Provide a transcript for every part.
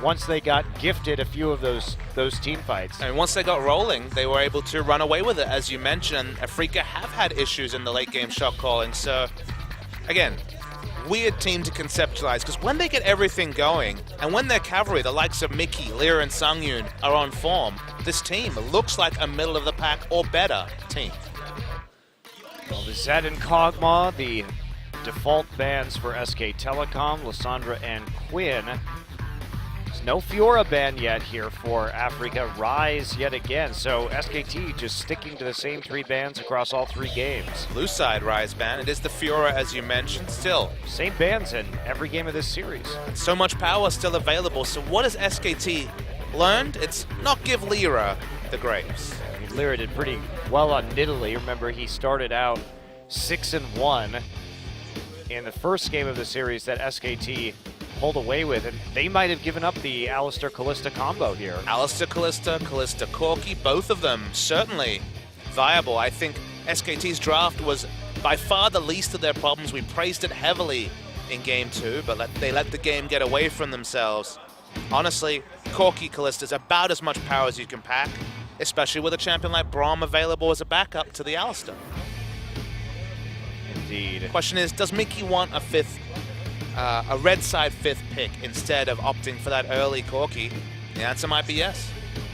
once they got gifted a few of those team fights. And once they got rolling, they were able to run away with it, as you mentioned. Afreeca have had issues in the late game shot calling, so again, weird team to conceptualize, because when they get everything going, and when their cavalry, the likes of Mickey, Lyra, and Sungyun, are on form, this team looks like a middle-of-the-pack or better team. Well, the Zed and Kog'Maw, the default bans for SK Telecom, Lissandra and Quinn. There's no Fiora ban yet here for Afreeca. Rise yet again, so SKT just sticking to the same 3 bans across all 3 games. Blue side Rise ban, it is the Fiora as you mentioned, still. Same bans in every game of this series. So much power still available, so what has SKT learned? It's not give Lyra the Graves. I mean, Lyra did pretty well on Nidalee. Remember, he started out 6-1 in the first game of the series that SKT pulled away with, and they might have given up the Alistar Kalista combo here. Alistar Kalista, Kalista Corki, both of them certainly viable. I think SKT's draft was by far the least of their problems. We praised it heavily in Game 2, but they let the game get away from themselves. Honestly, Corki Kalista is about as much power as you can pack, especially with a champion like Braum available as a backup to the Alistar. Indeed. The question is, does Mickey want a red side 5th pick instead of opting for that early Corki? The answer might be yes.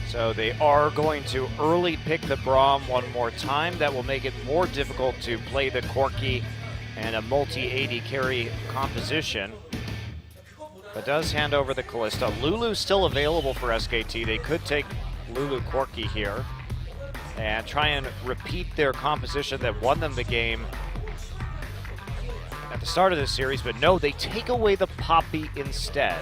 So they are going to early pick the Braum one more time. That will make it more difficult to play the Corki and a multi-AD carry composition. But does hand over the Kalista. Lulu's still available for SKT. They could take Lulu Corki here and try and repeat their composition that won them the game at the start of this series, but no, they take away the Poppy instead.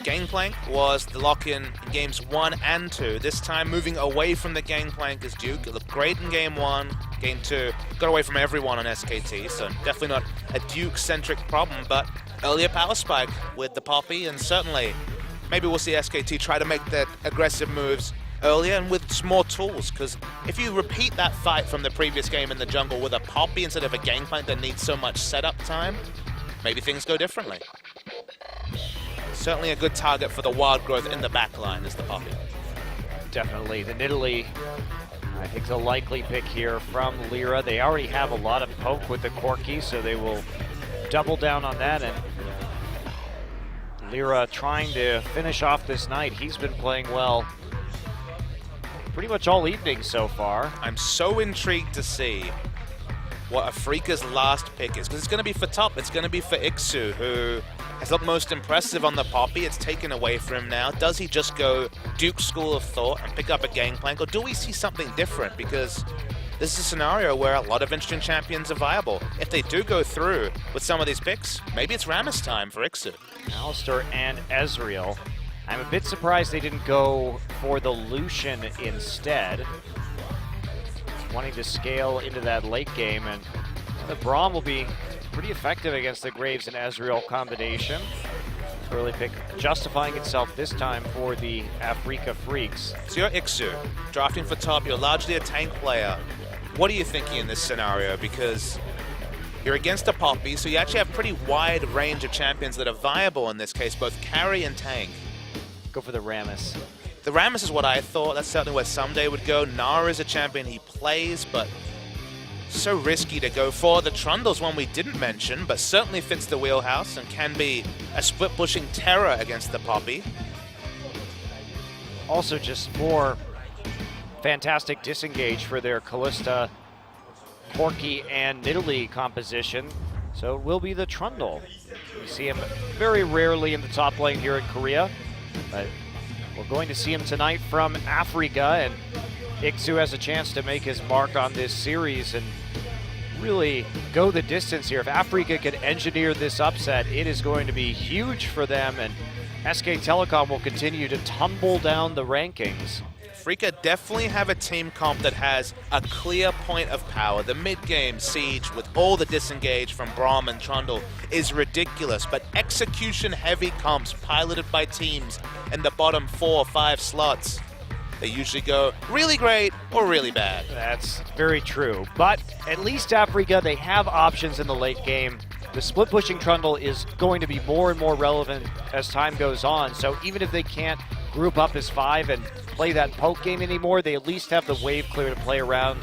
Gangplank was the lock-in in games 1 and 2. This time moving away from the Gangplank as Duke. It looked great in game 1, game 2. Got away from everyone on SKT, so definitely not a Duke-centric problem, but earlier power spike with the Poppy, and certainly maybe we'll see SKT try to make that aggressive moves earlier and with some more tools, because if you repeat that fight from the previous game in the jungle with a Poppy instead of a Gangplank that needs so much setup time, maybe things go differently. Certainly a good target for the wild growth in the backline is the Poppy. Definitely. The Nidalee, I think, the likely pick here from Lyra. They already have a lot of poke with the Corki, so they will double down on that. And Lyra trying to finish off this night. He's been playing well pretty much all evening so far. I'm so intrigued to see what Afreeca's last pick is, because it's going to be for top. It's going to be for Ixu, who has looked most impressive on the Poppy. It's taken away from him now. Does he just go Duke School of Thought and pick up a Gangplank, or do we see something different? Because this is a scenario where a lot of interesting champions are viable. If they do go through with some of these picks, maybe it's Rammus time for Ixu. Alistar and Ezreal. I'm a bit surprised they didn't go for the Lucian instead. Wanting to scale into that late game, and the Braum will be pretty effective against the Graves and Ezreal combination. Early pick justifying itself this time for the Afreeca Freecs. So you're Ixu, drafting for top, you're largely a tank player. What are you thinking in this scenario? Because you're against a Poppy, so you actually have pretty wide range of champions that are viable in this case, both carry and tank. Go for the Rammus. The Rammus is what I thought. That's certainly where Someday would go. Nara is a champion he plays, but so risky to go for. The Trundle's one we didn't mention, but certainly fits the wheelhouse and can be a split-pushing terror against the Poppy. Also just more fantastic disengage for their Kalista, Corki, and Nidalee composition. So it will be the Trundle. We see him very rarely in the top lane here in Korea, but we're going to see him tonight from Afreeca, and Ixu has a chance to make his mark on this series and really go the distance here. If Afreeca can engineer this upset, it is going to be huge for them, and SK Telecom will continue to tumble down the rankings. Afreeca definitely have a team comp that has a clear point of power. The mid-game siege with all the disengage from Braum and Trundle is ridiculous, but execution-heavy comps piloted by teams in the bottom 4 or 5 slots, they usually go really great or really bad. That's very true, but at least Afreeca, they have options in the late game. the split pushing trundle is going to be more and more relevant as time goes on. So even if they can't group up as 5 and play that poke game anymore, they at least have the wave clear to play around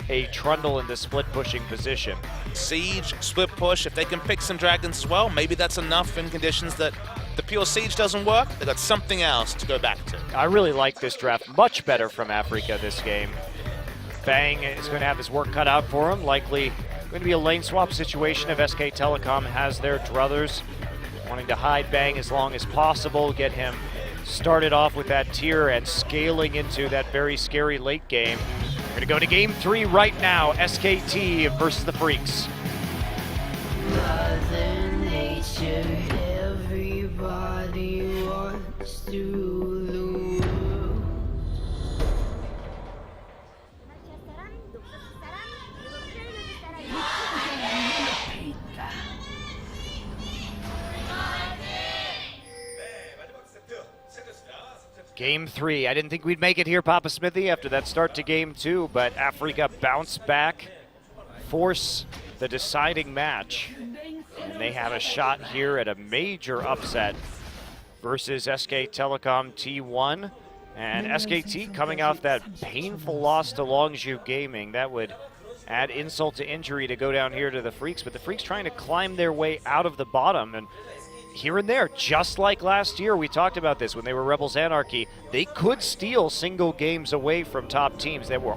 a trundle in the split pushing position. Siege, split push, if they can pick some dragons as well, maybe that's enough in conditions that the pure siege doesn't work. They've got something else to go back to. I really like this draft much better from Afreeca this game. Bang is going to have his work cut out for him. Likely going to be a lane swap situation if SK Telecom has their druthers. Wanting to hide Bang as long as possible, get him started off with that tier and scaling into that very scary late game. We're going to go to game 3 right now. SKT versus the Freecs. Mother Nature, everybody wants to lose. Game 3. I didn't think we'd make it here, Papa Smithy, after that start to game 2, but Afreeca bounced back, force the deciding match, and they have a shot here at a major upset versus SK Telecom T1. And SKT coming off that painful loss to Longzhu Gaming. That would add insult to injury to go down here to the Freecs, but the Freecs trying to climb their way out of the bottom, and here and there, just like last year, we talked about this when they were Rebels Anarchy, they could steal single games away from top teams that were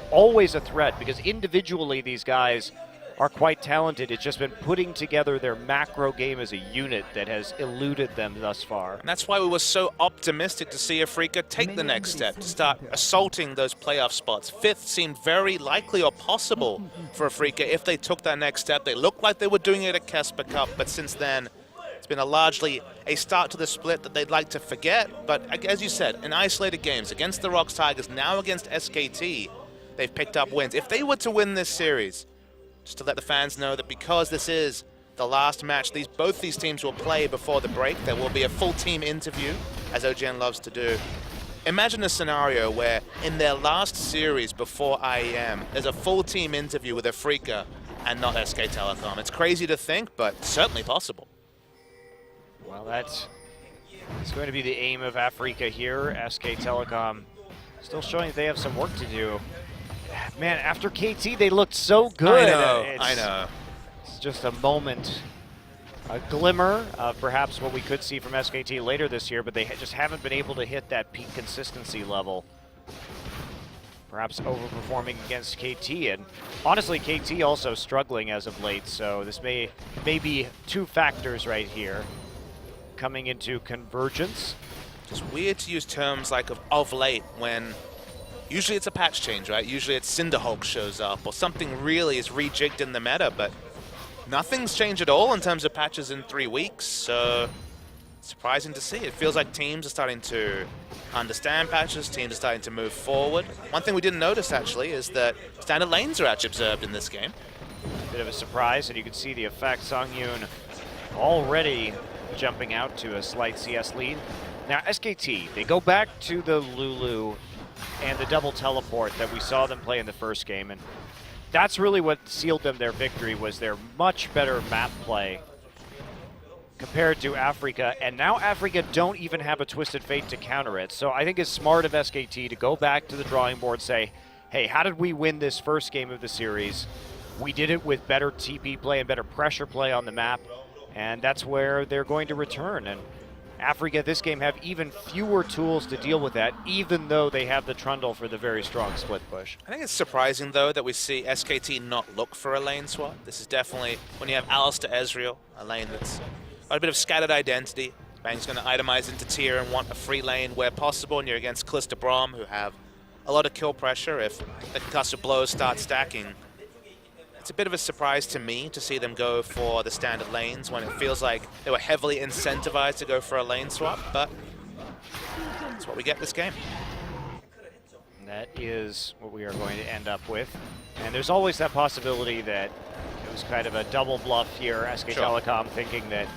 always a threat, because individually these guys are quite talented. It's just been putting together their macro game as a unit that has eluded them thus far. And that's why we were so optimistic to see Afreeca take the next step, to start assaulting those playoff spots. 5th seemed very likely or possible for Afreeca if they took that next step. They looked like they were doing it at Casper Cup, but since then, it's been largely a start to the split that they'd like to forget. But as you said, in isolated games against the Rocks Tigers, now against SKT, they've picked up wins. If they were to win this series, just to let the fans know that because this is the last match both these teams will play before the break, there will be a full team interview, as OGN loves to do. Imagine a scenario where in their last series before IEM, there's a full team interview with Afreeca and not SK Telecom. It's crazy to think, but certainly possible. Well, it's going to be the aim of Afreeca here. SK Telecom still showing that they have some work to do. Man, after KT, they looked so good. I know. It's just a moment, a glimmer of perhaps what we could see from SKT later this year, but they just haven't been able to hit that peak consistency level. Perhaps overperforming against KT, and honestly, KT also struggling as of late, so this may be 2 factors right here coming into convergence. Just weird to use terms like of late when usually it's a patch change, right? Usually it's Cinderhulk shows up or something really is rejigged in the meta, but nothing's changed at all in terms of patches in 3 weeks, so surprising to see. It feels like teams are starting to understand patches, teams are starting to move forward. One thing we didn't notice actually is that standard lanes are actually observed in this game. Bit of a surprise, and you can see the effect. Songyun already jumping out to a slight CS lead. Now SKT, they go back to the Lulu and the double teleport that we saw them play in the first game, and that's really what sealed them their victory, was their much better map play compared to Afreeca, and now Afreeca don't even have a Twisted Fate to counter it. So I think it's smart of SKT to go back to the drawing board, say, hey, how did we win this first game of the series? We did it with better TP play and better pressure play on the map, and that's where they're going to return. And Afreeca this game have even fewer tools to deal with that, even though they have the Trundle for the very strong split push. I think it's surprising, though, that we see SKT not look for a lane swap. This is definitely, when you have Alistair Ezreal, a lane that's got a bit of scattered identity. Bang's going to itemize into tier and want a free lane where possible, and you're against Callista Braum, who have a lot of kill pressure if the concussive blows start stacking. It's a bit of a surprise to me to see them go for the standard lanes when it feels like they were heavily incentivized to go for a lane swap, but that's what we get this game. That is what we are going to end up with. And there's always that possibility that it was kind of a double bluff here, SK Telecom thinking that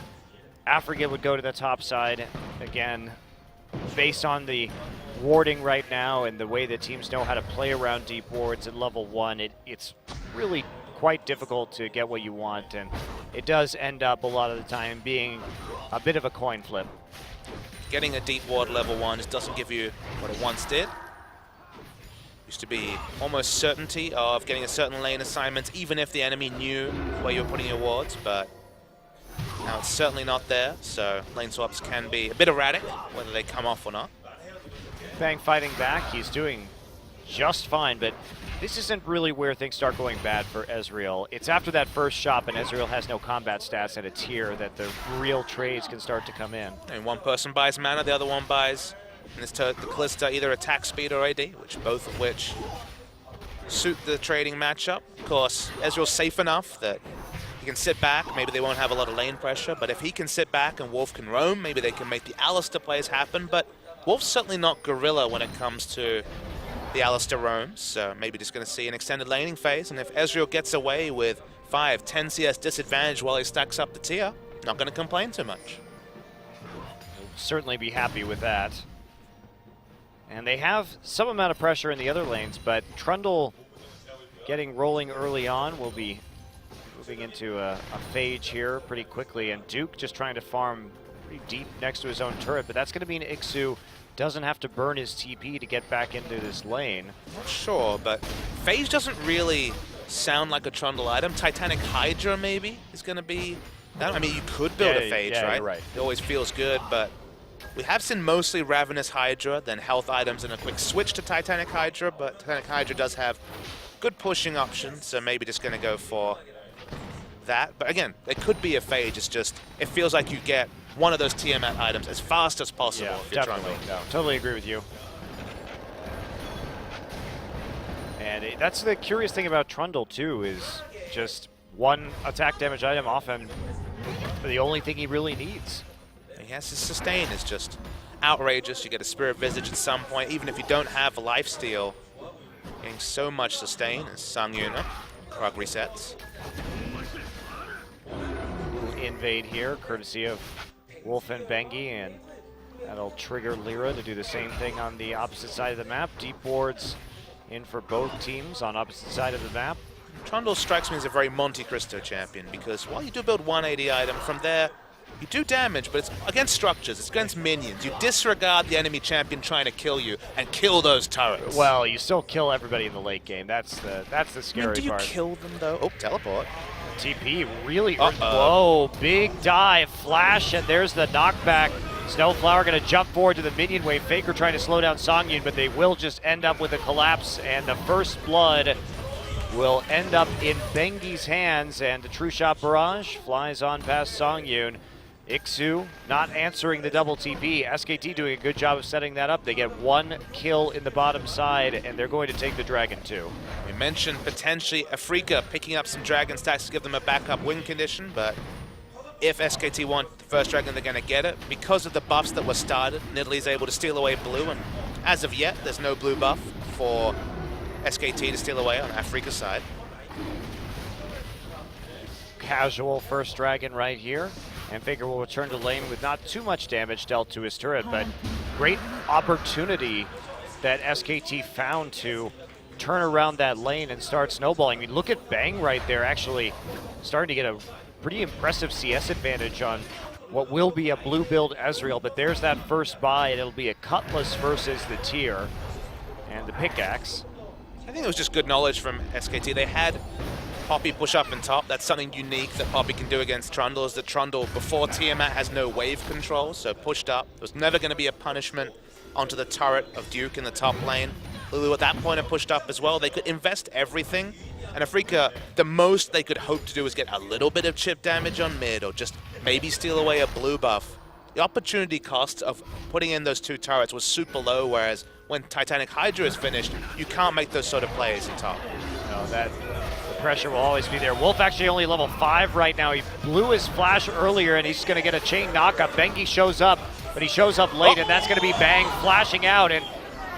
Afreeca would go to the top side. Again, based on the warding right now and the way that teams know how to play around deep wards at level 1, it's really quite difficult to get what you want, and it does end up a lot of the time being a bit of a coin flip. Getting a deep ward level 1 just doesn't give you what it once did. Used to be almost certainty of getting a certain lane assignment, even if the enemy knew where you were putting your wards, but now it's certainly not there, so lane swaps can be a bit erratic, whether they come off or not. Bang fighting back, he's doing just fine, but this isn't really where things start going bad for Ezreal. It's after that first shot, and Ezreal has no combat stats at a tier, that the real trades can start to come in. And one person buys mana, the other one buys, in this turn, the Kalista, either attack speed or AD, both of which suit the trading matchup. Of course, Ezreal's safe enough that he can sit back. Maybe they won't have a lot of lane pressure, but if he can sit back and Wolf can roam, maybe they can make the Alistar plays happen. But Wolf's certainly not Gorilla when it comes to the Alistar roams, so maybe just going to see an extended laning phase. And if Ezreal gets away with 5, 10 CS disadvantage while he stacks up the tier, not going to complain too much. He'll certainly be happy with that. And they have some amount of pressure in the other lanes, but Trundle getting rolling early on will be moving into a phage here pretty quickly, and Duke just trying to farm pretty deep next to his own turret, but that's going to mean Ixu doesn't have to burn his TP to get back into this lane. Not sure, but phage doesn't really sound like a Trundle item. Titanic Hydra maybe is going to be that. I mean, you could build a phage, yeah, right? You're right? It always feels good, but we have seen mostly Ravenous Hydra, then health items, and a quick switch to Titanic Hydra, but Titanic Hydra does have good pushing options, so maybe just going to go for that. But again, it could be a phage, it's just, it feels like you get one of those Tiamat items as fast as possible. Yeah, if you're definitely. Trundle. No, totally agree with you. And that's the curious thing about Trundle, too, is just one attack damage item often the only thing he really needs. Yes, his sustain is just outrageous. You get a Spirit Visage at some point, even if you don't have a lifesteal. Getting so much sustain as Sangyuna. Krug resets. Invade here, courtesy of Wolf and Bengi, and that'll trigger Lyra to do the same thing on the opposite side of the map. Deep wards in for both teams on opposite side of the map. Trundle strikes me as a very Monte Cristo champion, because while you do build 180 item, from there you do damage, but it's against structures, it's against minions. You disregard the enemy champion trying to kill you and kill those turrets. Well, you still kill everybody in the late game. That's the scary part. Do you kill them though? Oh, teleport. TP really. Whoa, big dive, flash, and there's the knockback. Snowflower going to jump forward to the minion wave. Faker trying to slow down Songyun, but they will just end up with a collapse, and the first blood will end up in Bengi's hands, and the True Shot Barrage flies on past Songyun. Ixu not answering the double TP. SKT doing a good job of setting that up. They get one kill in the bottom side, and they're going to take the Dragon too. We mentioned potentially Afreeca picking up some Dragon stacks to give them a backup win condition, but if SKT want the first Dragon, they're going to get it. Because of the buffs that were started, Nidalee's able to steal away blue, and as of yet, there's no blue buff for SKT to steal away on Afreeca's side. Casual first Dragon right here. And Faker will return to lane with not too much damage dealt to his turret, but great opportunity that SKT found to turn around that lane and start snowballing. I mean, look at Bang right there, actually starting to get a pretty impressive CS advantage on what will be a blue build Ezreal, but there's that first buy, and it'll be a Cutlass versus the tier and the pickaxe. I think it was just good knowledge from SKT. They had Poppy push up and top. That's something unique that Poppy can do against Trundle, is that Trundle, before Tiamat, has no wave control, so pushed up. There was never going to be a punishment onto the turret of Duke in the top lane. Lulu at that point had pushed up as well. They could invest everything, and Afreeca, the most they could hope to do is get a little bit of chip damage on mid, or just maybe steal away a blue buff. The opportunity cost of putting in those two turrets was super low, whereas when Titanic Hydra is finished, you can't make those sort of plays in top. No, the pressure will always be there. Wolf actually only level 5 right now. He blew his flash earlier, and he's going to get a chain knockup. Bengi shows up, but he shows up late, and that's going to be Bang flashing out, and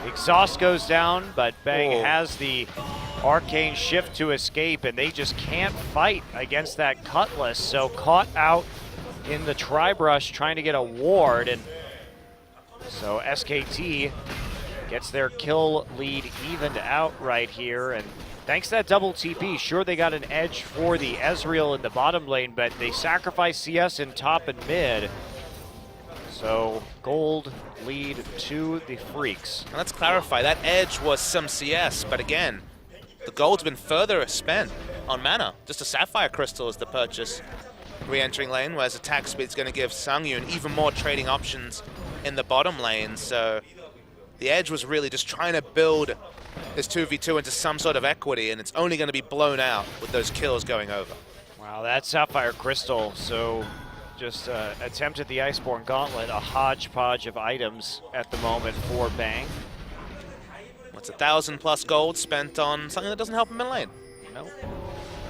exhaust goes down, but Bang has the arcane shift to escape, and they just can't fight against that Cutlass. So caught out in the Tri-Brush trying to get a ward, and so SKT gets their kill lead evened out right here, and Thanks to that double TP, sure they got an edge for the Ezreal in the bottom lane, but they sacrificed CS in top and mid. So gold lead to the Freaks. And let's clarify, that edge was some CS, but again, the gold's been further spent on mana. Just a Sapphire Crystal is the purchase re-entering lane, whereas attack speed's going to give Sangyun even more trading options in the bottom lane. So the edge was really just trying to build this 2v2 into some sort of equity, and it's only going to be blown out with those kills going over. Wow, that Sapphire Crystal, so just attempted the Iceborne Gauntlet, a hodgepodge of items at the moment for Bang. What's 1,000+ gold spent on something that doesn't help him in lane? Nope.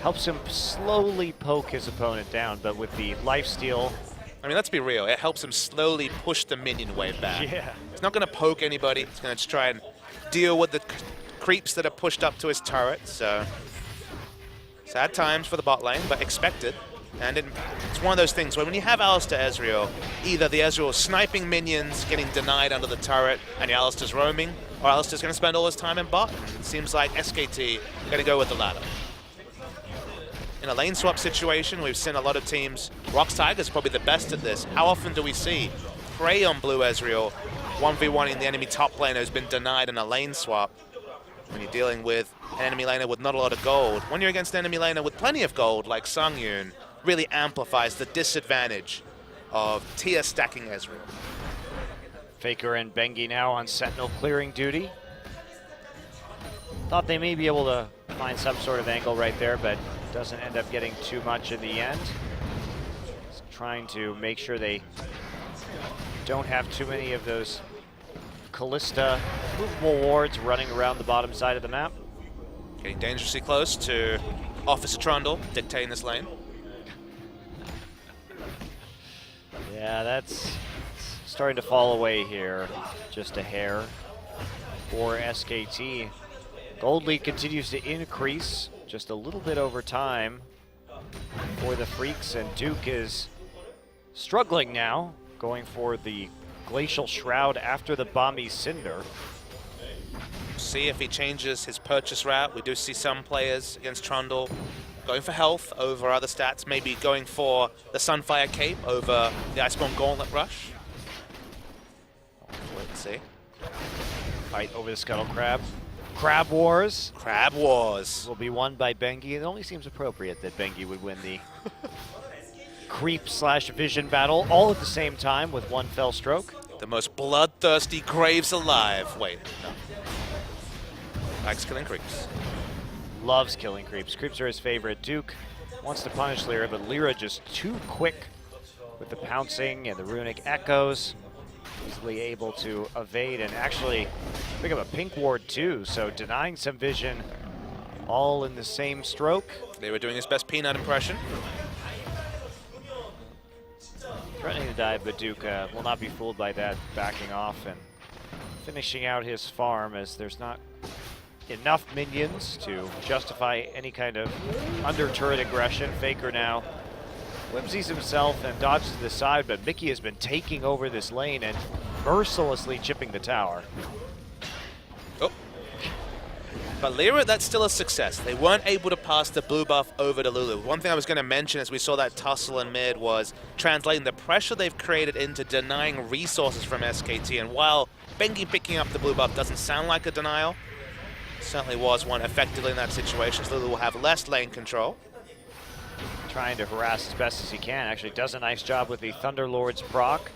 Helps him slowly poke his opponent down, but with the lifesteal. I mean, let's be real, it helps him slowly push the minion wave back. Yeah. It's not going to poke anybody, it's going to try and deal with the creeps that are pushed up to his turret, so sad times for the bot lane, but expected. And it's one of those things where when you have Alistar Ezreal, either the Ezreal is sniping minions, getting denied under the turret, and the Alistar's roaming, or Alistar's going to spend all his time in bot. It seems like SKT are going to go with the latter. In a lane swap situation, we've seen a lot of teams. Rox Tiger's probably the best at this. How often do we see Prey on blue Ezreal 1v1ing the enemy top laner who's been denied in a lane swap? When you're dealing with an enemy laner with not a lot of gold, when you're against an enemy laner with plenty of gold, like Sangyun, really amplifies the disadvantage of tier stacking Ezreal. Faker and Bengi now on Sentinel clearing duty. Thought they may be able to find some sort of angle right there, but doesn't end up getting too much in the end. Just trying to make sure they don't have too many of those Callista movable wards running around the bottom side of the map. Getting dangerously close to Officer Trundle dictating this lane. Yeah, that's starting to fall away here. Just a hair for SKT. Gold lead continues to increase just a little bit over time for the Freaks, and Duke is struggling now, going for the Glacial Shroud after the Bomby Cinder. See if he changes his purchase route. We do see some players against Trundle going for health over other stats, maybe going for the Sunfire Cape over the Iceborne Gauntlet Rush. Let's see. Fight over the Scuttle Crab. Crab Wars. Crab Wars Will be won by Bengi. It only seems appropriate that Bengi would win the creep/vision battle all at the same time with one fell stroke. The most bloodthirsty graves alive. Wait, no. Likes killing creeps. Loves killing creeps. Creeps are his favorite. Duke wants to punish Lyra, but Lyra just too quick with the pouncing and the runic echoes. Easily able to evade and actually pick up a pink ward too, so denying some vision all in the same stroke. They were doing his best Peanut impression. Threatening to dive, but Duke will not be fooled by that, backing off and finishing out his farm as there's not enough minions to justify any kind of under-turret aggression. Faker now whimsies himself and dodges to the side, but Mickey has been taking over this lane and mercilessly chipping the tower. Oh. But Lyra, that's still a success. They weren't able to pass the blue buff over to Lulu. One thing I was going to mention as we saw that tussle in mid was translating the pressure they've created into denying resources from SKT. And while Bengi picking up the blue buff doesn't sound like a denial, certainly was one effectively in that situation. So Lulu will have less lane control. Trying to harass as best as he can. Actually does a nice job with the Thunderlord's proc.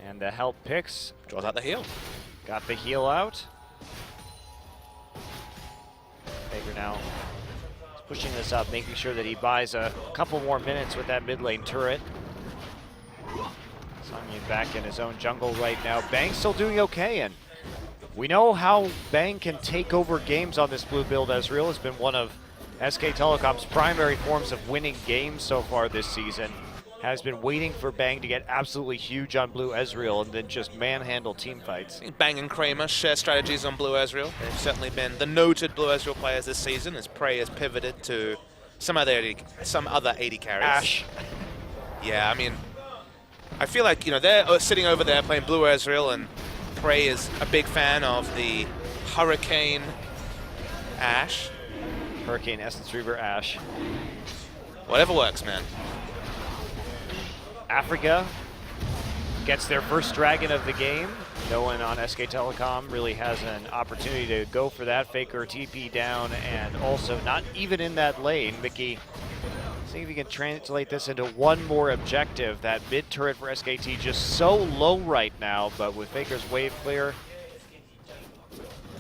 And the help picks. Draws out the heal. Got the heal out. Faker now is pushing this up, making sure that he buys a couple more minutes with that mid lane turret. Sangyun back in his own jungle right now. Bang's still doing okay, and we know how Bang can take over games on this blue build. Ezreal has been one of SK Telecom's primary forms of winning games so far this season. Has been waiting for Bang to get absolutely huge on blue Ezreal and then just manhandle team fights. Bang and Kramer share strategies on blue Ezreal. They've certainly been the noted blue Ezreal players this season as Prey has pivoted to some other AD carries. Ashe. Yeah, I mean, I feel like, you know, they're sitting over there playing blue Ezreal, and Prey is a big fan of the Hurricane Ashe. Hurricane, Essence Reaver, Ash. Whatever works, man. Afreeca gets their first dragon of the game. No one on SK Telecom really has an opportunity to go for that. Faker TP down, and also not even in that lane. Mickey, see if you can translate this into one more objective. That mid turret for SKT just so low right now, but with Faker's wave clear,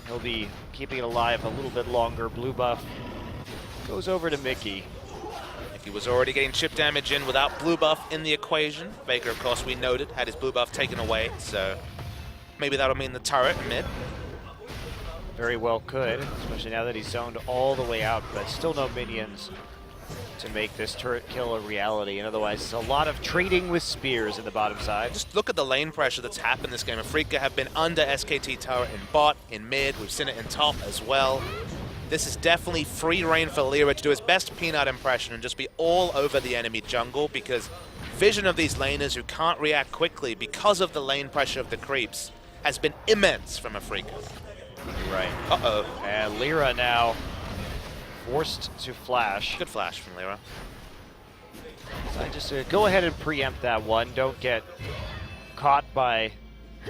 he'll be keeping it alive a little bit longer. Blue buff goes over to Mickey. He was already getting chip damage in without blue buff in the equation. Faker, of course, we noted, had his blue buff taken away, so maybe that'll mean the turret mid. Very well could, especially now that he's zoned all the way out, but still no minions to make this turret kill a reality. And otherwise, it's a lot of trading with spears in the bottom side. Just look at the lane pressure that's happened this game. Afreeca have been under SKT turret in bot, in mid. We've seen it in top as well. This is definitely free reign for Lyra to do his best Peanut impression and just be all over the enemy jungle, because vision of these laners who can't react quickly because of the lane pressure of the creeps has been immense from Afreeca. You're right. Uh-oh. And Lyra now forced to flash. Good flash from Lyra. So just go ahead and preempt that one. Don't get caught by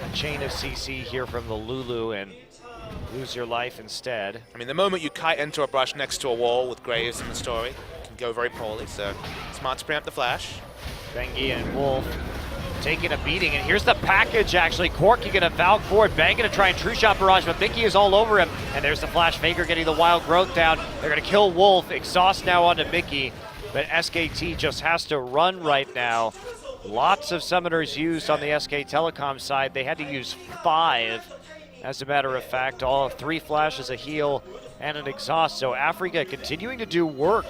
a chain of CC here from the Lulu and lose your life instead. I mean, the moment you kite into a brush next to a wall with Graves in the story, it can go very poorly, so smart to preempt the flash. Bengi and Wolf taking a beating, and here's the package actually. Corky gonna Valk forward, Bang gonna try and true shot barrage, but Mickey is all over him, and there's the flash. Faker getting the wild growth down. They're gonna kill Wolf. Exhaust now onto Mickey, but SKT just has to run right now. Lots of summoners used on the SK Telecom side. They had to use 5. As a matter of fact, all 3 flashes, a heal, and an exhaust. So Afreeca continuing to do work.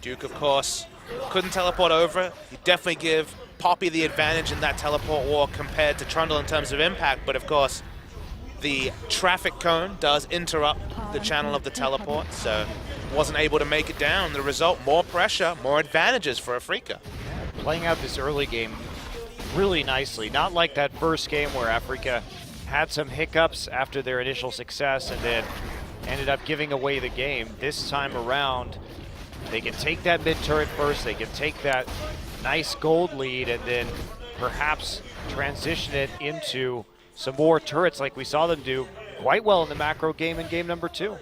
Duke, of course, couldn't teleport over. You definitely give Poppy the advantage in that teleport war compared to Trundle in terms of impact, but of course, the traffic cone does interrupt the channel of the teleport, so wasn't able to make it down. The result, more pressure, more advantages for Afreeca. Playing out this early game really nicely. Not like that first game where Afreeca had some hiccups after their initial success and then ended up giving away the game. This time around, they can take that mid turret first, they can take that nice gold lead, and then perhaps transition it into some more turrets like we saw them do quite well in the macro game in game number 2.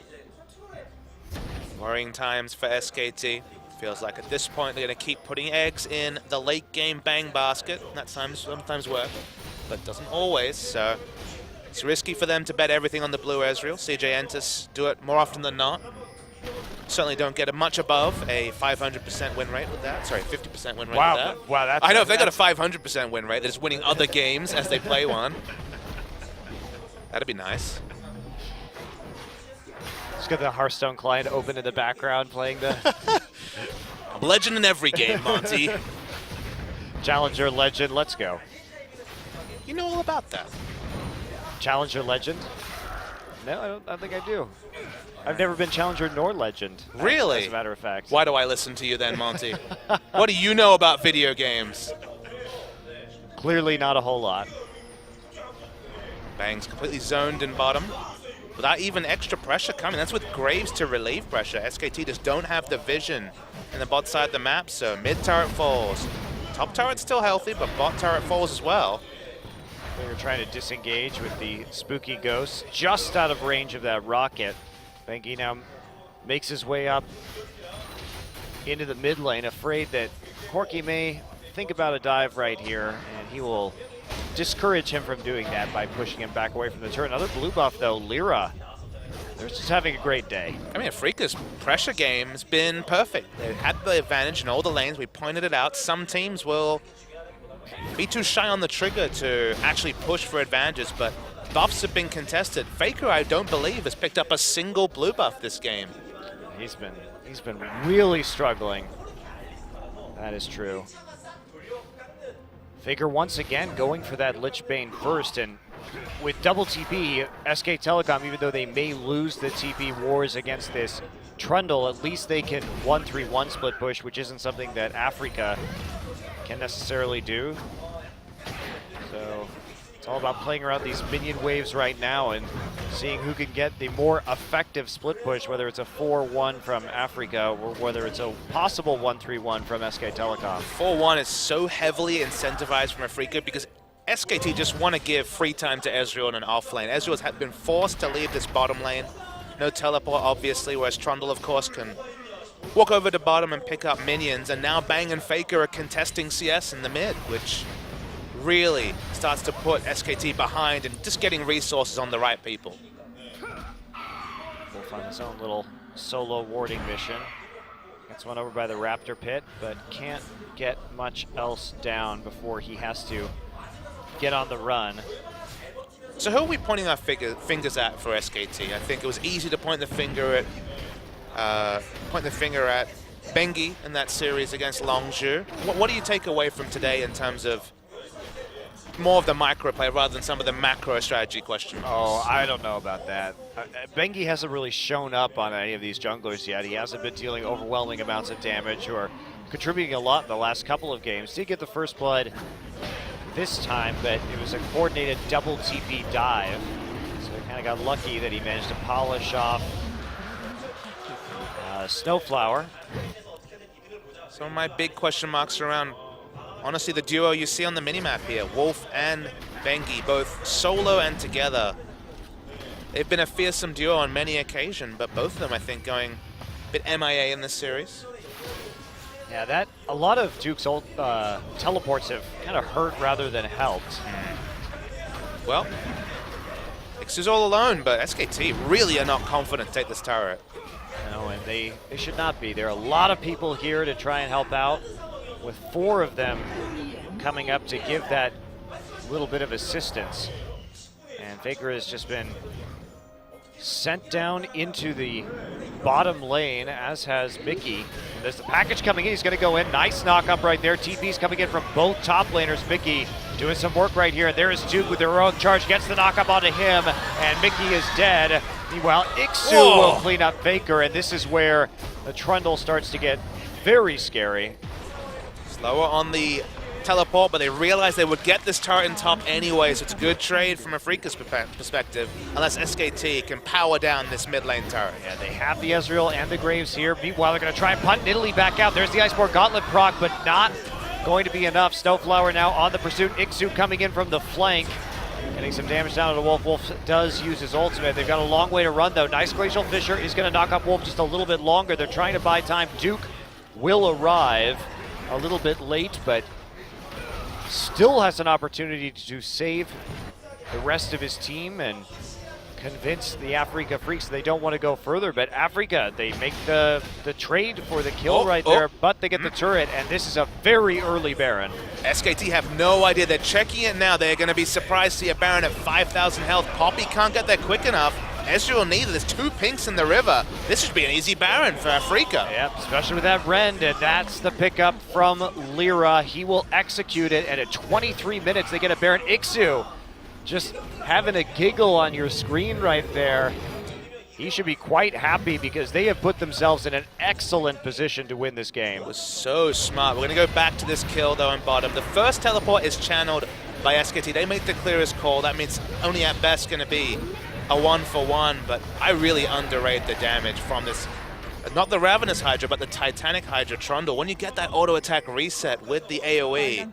Worrying times for SKT. Feels like at this point they're going to keep putting eggs in the late game bang basket. That sometimes works, but doesn't always. So it's risky for them to bet everything on the blue Ezreal. CJ Entus do it more often than not. Certainly don't get much above a 500% win rate with that. Sorry, 50% win rate with that. Wow, that's I know if they got a 500% win rate, they're just winning other games as they play one. That'd be nice. Just got the Hearthstone client open in the background playing the Legend in every game, Monty. Challenger Legend, let's go. You know all about that. Challenger Legend? No, I don't think I do. I've never been Challenger nor Legend. Really? As a matter of fact. Why do I listen to you then, Monty? What do you know about video games? Clearly not a whole lot. Bang's completely zoned in bottom. Without even extra pressure coming. That's with Graves to relieve pressure. SKT just don't have the vision in the bot side of the map, so mid turret falls. Top turret's still healthy, but bot turret falls as well. They're trying to disengage with the spooky ghost, just out of range of that rocket. Bengi now makes his way up into the mid lane, afraid that Corky may think about a dive right here, and he will discourage him from doing that by pushing him back away from the turret. Another blue buff though, Lyra. They're just having a great day. I mean, Afreeca's pressure game has been perfect. They've had the advantage in all the lanes. We pointed it out. Some teams will be too shy on the trigger to actually push for advantages, but buffs have been contested. Faker, I don't believe, has picked up a single blue buff this game. He's been really struggling. That is true. Faker once again going for that Lich Bane first, and with double TP, SK Telecom, even though they may lose the TP wars against this Trundle, at least they can 1-3-1 split push, which isn't something that Afreeca can necessarily do. So It's all about playing around these minion waves right now and seeing who can get the more effective split push, whether it's a 4-1 from Afreeca or whether it's a possible 1-3-1 from SK Telecom. 4-1 is so heavily incentivized from Afreeca because SKT just want to give free time to Ezreal in an off lane. Ezreal has been forced to leave this bottom lane. No teleport, obviously, whereas Trundle, of course, can walk over to bottom and pick up minions. And now Bang and Faker are contesting CS in the mid, which really starts to put SKT behind and just getting resources on the right people. Wolf on his own little solo warding mission. Gets one over by the Raptor pit, but can't get much else down before he has to get on the run. So who are we pointing our fingers at for SKT? I think it was easy to point the finger at Bengi in that series against Longzhu. What do you take away from today in terms of more of the micro play rather than some of the macro strategy questions? Oh, I don't know about that. Bengi hasn't really shown up on any of these junglers yet. He hasn't been dealing overwhelming amounts of damage or contributing a lot in the last couple of games. Did get the first blood this time, but it was a coordinated double TP dive. So he kind of got lucky that he managed to polish off Snowflower. Some of my big question marks around, honestly, the duo you see on the minimap here, Wolf and Bengi, both solo and together. They've been a fearsome duo on many occasions, but both of them, I think, going a bit MIA in this series. Yeah, a lot of Duke's old teleports have kind of hurt rather than helped. Well, Ixu's all alone, but SKT really are not confident to take this turret. No, and they should not be. There are a lot of people here to try and help out, with 4 of them coming up to give that little bit of assistance. And Faker has just been sent down into the bottom lane, as has Mickey. And there's the package coming in. He's going to go in. Nice knock up right there. TP's coming in from both top laners. Mickey doing some work right here. There is Duke with the heroic charge. Gets the knock up onto him, and Mickey is dead. Meanwhile, Ixu will clean up Faker, and this is where the Trundle starts to get very scary. Slower on the teleport, but they realized they would get this turret in top anyway, so it's a good trade from Afreeca's perspective, unless SKT can power down this mid lane turret. Yeah, they have the Ezreal and the Graves here. Meanwhile, they're going to try and punt Italy back out. There's the Iceborne Gauntlet proc, but not going to be enough. Snowflower now on the pursuit. Ixu coming in from the flank, getting some damage down to the Wolf. Wolf does use his ultimate. They've got a long way to run, though. Nice Glacial Fissure is going to knock up Wolf just a little bit longer. They're trying to buy time. Duke will arrive a little bit late, but still has an opportunity to save the rest of his team and convince the Afreeca Freecs they don't want to go further. But Afreeca, they make the trade for the kill there, but they get the turret, and this is a very early Baron. SKT have no idea. They're checking it now. They're going to be surprised to see a Baron at 5,000 health. Poppy can't get there quick enough. Ezreal neither. There's 2 pinks in the river. This should be an easy Baron for Afreeca. Yep, especially with that Rend, and that's the pickup from Lyra. He will execute it, and at 23 minutes, they get a Baron. Ixu just having a giggle on your screen right there. He should be quite happy because they have put themselves in an excellent position to win this game. It was so smart. We're going to go back to this kill, though, on bottom. The first teleport is channeled by SKT. They make the clearest call. That means only at best going to be a 1-for-1, but I really underrate the damage from this. Not the Ravenous Hydra, but the Titanic Hydra Trundle. When you get that auto attack reset with the AoE,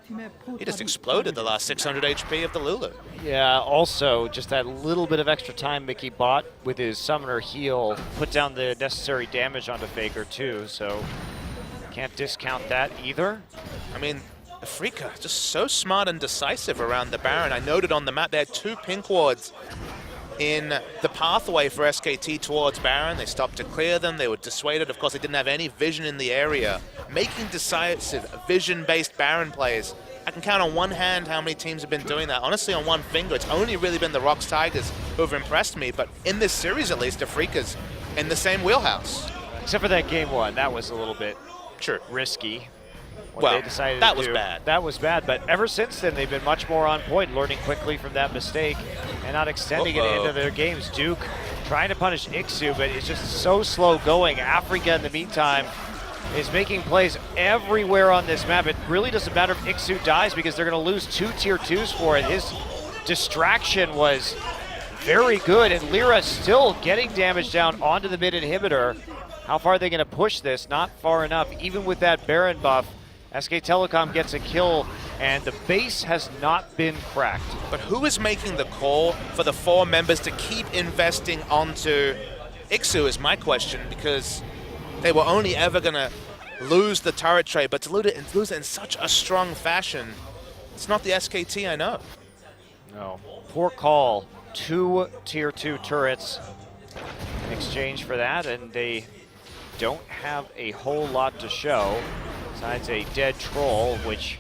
he just exploded the last 600 HP of the Lulu. Yeah, also just that little bit of extra time Mickey bought with his Summoner heal put down the necessary damage onto Faker too, so can't discount that either. I mean, Afreeca just so smart and decisive around the Baron. I noted on the map they had 2 pink wards in the pathway for SKT towards Baron. They stopped to clear them. They were dissuaded. Of course, they didn't have any vision in the area. Making decisive, vision-based Baron plays. I can count on one hand how many teams have been doing that. Honestly, on one finger. It's only really been the Rocks Tigers who have impressed me, but in this series, at least, Afreeca's in the same wheelhouse. Except for that game 1, that was a little bit risky. Well, they decided that was bad. That was bad, but ever since then, they've been much more on point, learning quickly from that mistake and not extending it into their games. Duke trying to punish Ixu, but it's just so slow going. Afreeca, in the meantime, is making plays everywhere on this map. It really doesn't matter if Ixu dies because they're going to lose 2 tier 2s for it. His distraction was very good, and Lyra still getting damage down onto the mid inhibitor. How far are they going to push this? Not far enough. Even with that Baron buff, SK Telecom gets a kill, and the base has not been cracked. But who is making the call for the 4 members to keep investing onto Ixu is my question, because they were only ever going to lose the turret trade, but to lose it in such a strong fashion, it's not the SKT I know. No, poor call. 2 tier 2 turrets in exchange for that, and they don't have a whole lot to show besides a dead troll, which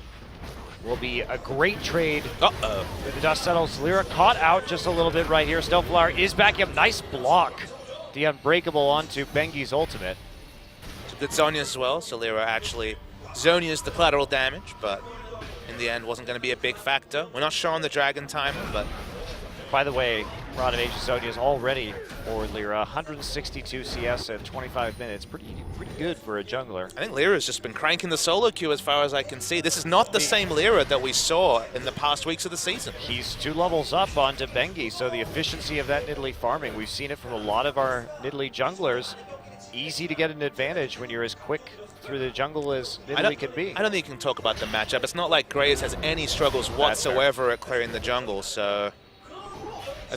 will be a great trade. With the dust settles, Lyra caught out just a little bit right here. Snowflower is back up. Nice block. The Unbreakable onto Bengi's ultimate. It's a good Zonya as well, so Lyra actually Zonya's the collateral damage, but in the end wasn't going to be a big factor. We're not sure on the Dragon timer, but by the way, Rod of Asia Zonya is already for Lyra. 162 CS at 25 minutes. Pretty good for a jungler. I think Lyra's just been cranking the solo queue as far as I can see. This is not the same Lyra that we saw in the past weeks of the season. He's 2 levels up onto Bengi, so the efficiency of that Nidalee farming, we've seen it from a lot of our Nidalee junglers. Easy to get an advantage when you're as quick through the jungle as Nidalee can be. I don't think you can talk about the matchup. It's not like Graves has any struggles whatsoever at clearing the jungle, so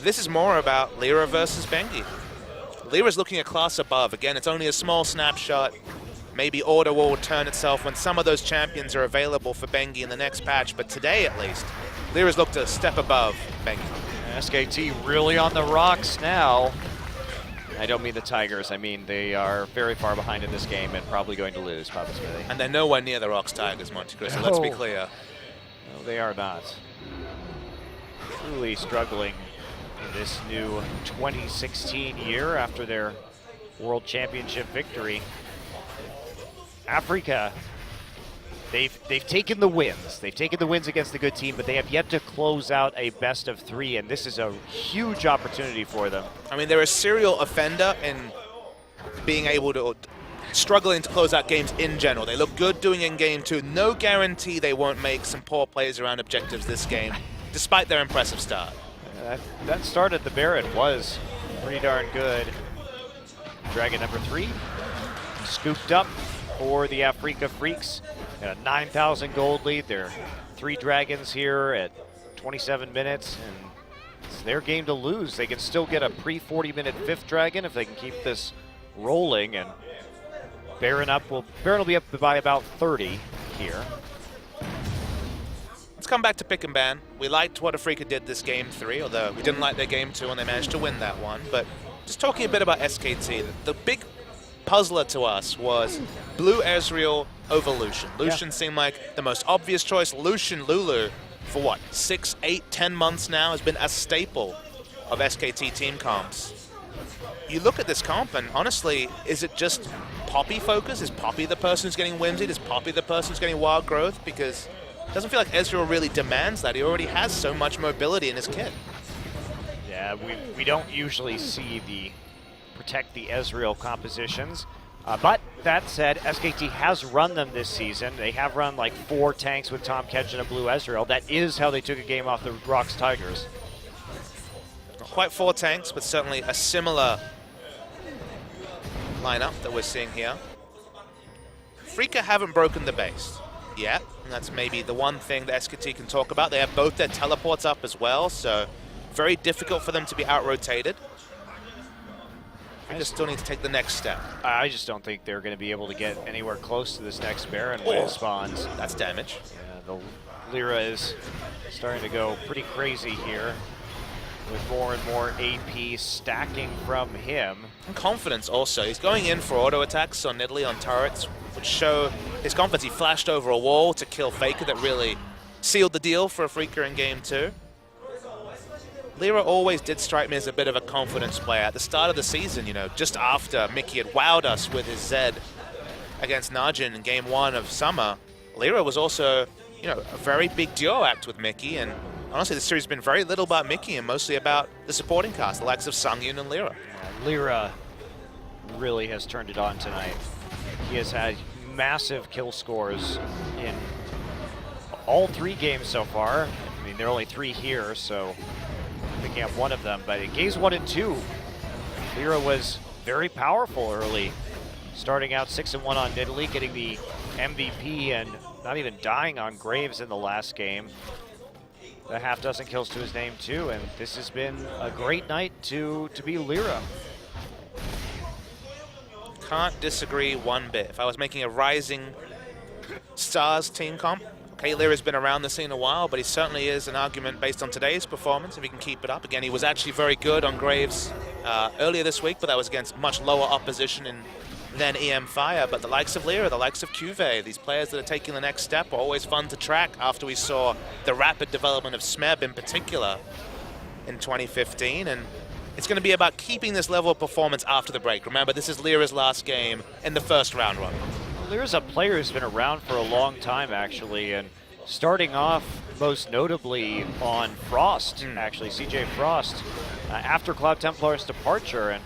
this is more about Lyra versus Bengi. Lyra's looking a class above. Again, it's only a small snapshot. Maybe order will return itself when some of those champions are available for Bengi in the next patch, but today at least, Lyra's looked a step above Bengi. SKT really on the rocks now. I don't mean the Tigers, I mean they are very far behind in this game and probably going to lose, Papa Smithy. And they're nowhere near the Rocks Tigers, Monte Cristo, let's be clear. No, they are not. Truly struggling in this new 2016 year after their World Championship victory. Afreeca, they've taken the wins. They've taken the wins against the good team, but they have yet to close out a best of 3, and this is a huge opportunity for them. I mean, they're a serial offender in being able to, struggling to close out games in general. They look good doing in game 2. No guarantee they won't make some poor plays around objectives this game, despite their impressive start. That start at the Baron was pretty darn good. Dragon number 3, scooped up for the Afreeca Freecs. Got a 9,000 gold lead. They're 3 dragons here at 27 minutes, and it's their game to lose. They can still get a pre-40-minute 5th dragon if they can keep this rolling, and Baron will be up by about 30 here. Let's come back to pick and ban. We liked what Afreeca did this game 3, although we didn't like their game 2 and they managed to win that one. But just talking a bit about SKT, the big puzzler to us was Blue Ezreal over Lucian. Lucian seemed like the most obvious choice. Lucian Lulu, for what, 6, 8, 10 months now, has been a staple of SKT team comps. You look at this comp and honestly, is it just Poppy focus? Is Poppy the person who's getting whimsied? Is Poppy the person who's getting wild growth? Because it doesn't feel like Ezreal really demands that. He already has so much mobility in his kit. Yeah, we don't usually see the protect the Ezreal compositions. But that said, SKT has run them this season. They have run like 4 tanks with Tom Kedge and a Blue Ezreal. That is how they took a game off the Rocks Tigers. Not quite 4 tanks, but certainly a similar lineup that we're seeing here. Afreeca haven't broken the base yet, and that's maybe the one thing that SKT can talk about. They have both their teleports up as well, so very difficult for them to be out-rotated. They just still need to take the next step. I just don't think they're going to be able to get anywhere close to this next Baron when it spawns. That's damage. Yeah, the Lyra is starting to go pretty crazy here with more and more AP stacking from him. And confidence also. He's going in for auto attacks on Nidalee on turrets, which show his confidence. He flashed over a wall to kill Faker that really sealed the deal for Afreeca in game 2. Lyra always did strike me as a bit of a confidence player. At the start of the season, you know, just after Mickey had wowed us with his Zed against Najin in game 1 of Summer, Lyra was also, you know, a very big duo act with Mickey, and honestly, the series has been very little about Mickey and mostly about the supporting cast, the likes of Sungyun and Lyra. Lyra really has turned it on tonight. He has had massive kill scores in all 3 games so far. I mean, there are only 3 here, so picking up one of them. But in games 1 and 2, Lyra was very powerful early, starting out 6-1 on Nidalee, getting the MVP and not even dying on Graves in the last game. The half dozen kills to his name too, and this has been a great night to be Lyra. Can't disagree one bit. If I was making a Rising Stars team comp, okay, Lyra's been around the scene a while, but he certainly is an argument based on today's performance, if he can keep it up. Again, he was actually very good on Graves earlier this week, but that was against much lower opposition than EM Fire. But the likes of Lyra, the likes of Cuvée, these players that are taking the next step are always fun to track after we saw the rapid development of Smeb in particular in 2015. And it's going to be about keeping this level of performance after the break. Remember, this is Lyra's last game in the first round run. Lyra's a player who's been around for a long time, actually, and starting off most notably on Frost, actually, CJ Frost, after Cloud Templar's departure, and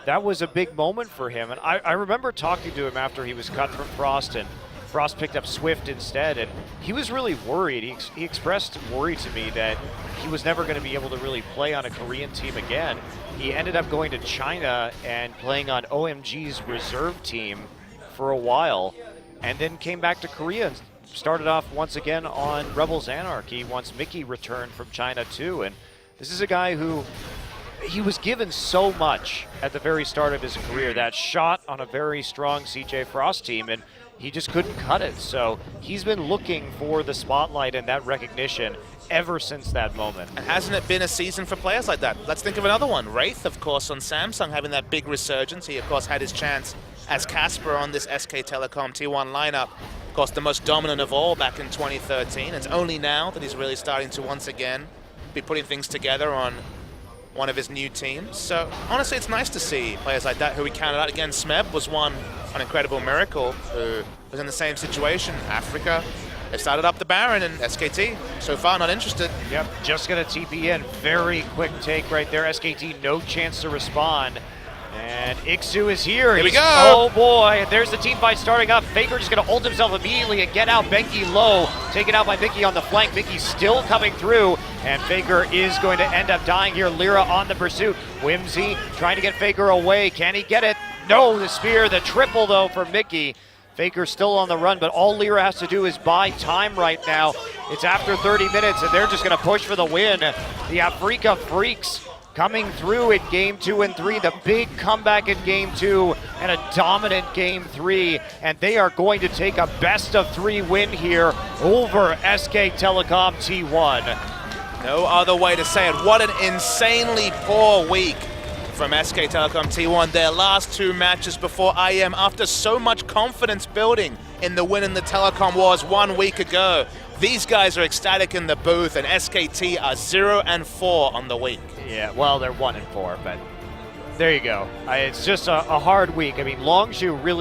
that was a big moment for him. And I remember talking to him after he was cut from Frost, and Frost picked up Swift instead, and he was really worried. He expressed worry to me that he was never going to be able to really play on a Korean team again. He ended up going to China and playing on OMG's reserve team for a while, and then came back to Korea and started off once again on Rebels Anarchy once Mickey returned from China too. And this is a guy who, he was given so much at the very start of his career, that shot on a very strong CJ Frost team, and he just couldn't cut it. So he's been looking for the spotlight and that recognition ever since that moment. And hasn't it been a season for players like that? Let's think of another one. Wraith, of course, on Samsung, having that big resurgence. He, of course, had his chance as Casper on this SK Telecom T1 lineup. Of course, the most dominant of all back in 2013. It's only now that he's really starting to once again be putting things together on one of his new teams. So honestly, it's nice to see players like that who we counted out. Again, Smeb was an incredible miracle who was in the same situation. Afreeca, they started up the Baron, and SKT, so far not interested. Yep, just gonna TP in. Very quick take right there. SKT, no chance to respond. And Ixu is here. Here we go. Oh boy, there's the team fight starting up. Faker just gonna ult himself immediately and get out Benki low. Taken out by Mickey on the flank. Mickey still coming through, and Faker is going to end up dying here. Lyra on the pursuit. Whimsy trying to get Faker away. Can he get it? No, the spear, the triple though for Mickey. Faker still on the run, but all Lyra has to do is buy time right now. It's after 30 minutes, and they're just gonna push for the win. The Afreeca Freecs coming through in game 2 and 3, the big comeback in game 2 and a dominant game 3, and they are going to take a best-of-3 win here over SK Telecom T1. No other way to say it. What an insanely poor week from SK Telecom T1. Their last 2 matches before IEM, after so much confidence building in the win in the Telecom Wars 1 week ago. These guys are ecstatic in the booth, and SKT are 0-4 on the week. Yeah, well, they're 1-4, but there you go. It's just a hard week. I mean, Longshu really